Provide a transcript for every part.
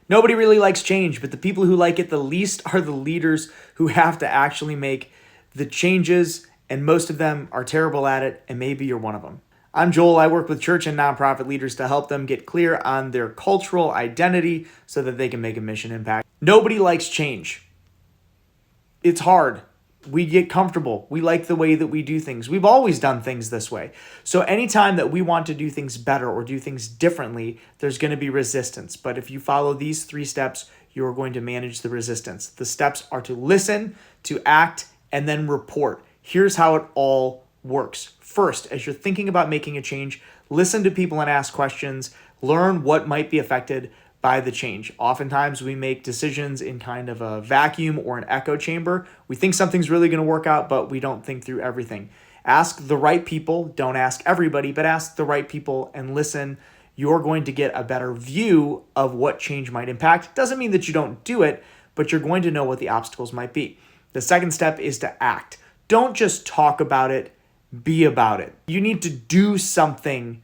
Nobody really likes change, but the people who like it the least are the leaders who have to actually make the changes, and most of them are terrible at it, and maybe you're one of them. I'm Joel. I work with church and nonprofit leaders to help them get clear on their cultural identity so that they can make a mission impact. Nobody likes change. It's hard. We get comfortable. We like the way that we do things. We've always done things this way. So anytime that we want to do things better or do things differently, there's going to be resistance. But if you follow these 3 steps, you're going to manage the resistance. The steps are to listen, to act, and then report. Here's how it all works. First, as you're thinking about making a change, listen to people and ask questions. Learn what might be affected by the change. Oftentimes we make decisions in kind of a vacuum or an echo chamber. We think something's really going to work out, but we don't think through everything. Ask the right people. Don't ask everybody, but ask the right people and listen. You're going to get a better view of what change might impact. Doesn't mean that you don't do it, but you're going to know what the obstacles might be. The second step is to act. Don't just talk about it, be about it. You need to do something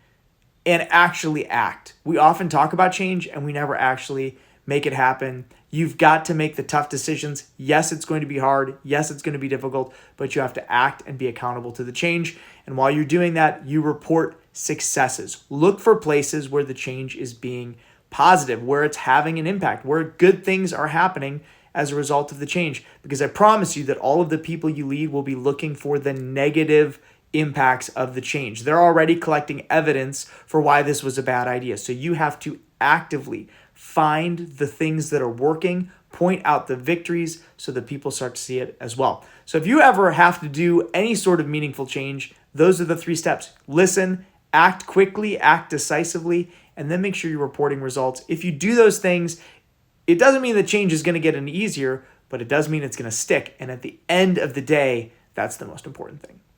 and actually act. We often talk about change and we never actually make it happen. You've got to make the tough decisions. Yes, it's going to be hard. Yes, it's going to be difficult, but you have to act and be accountable to the change. And while you're doing that, you report successes. Look for places where the change is being positive, where it's having an impact, where good things are happening as a result of the change. Because I promise you that all of the people you lead will be looking for the negative impacts of the change. They're already collecting evidence for why this was a bad idea. So you have to actively find the things that are working, point out the victories so that people start to see it as well. So if you ever have to do any sort of meaningful change, those are the 3 steps. Listen, act quickly, act decisively, and then make sure you're reporting results. If you do those things, it doesn't mean the change is going to get any easier, but it does mean it's going to stick. And at the end of the day, that's the most important thing.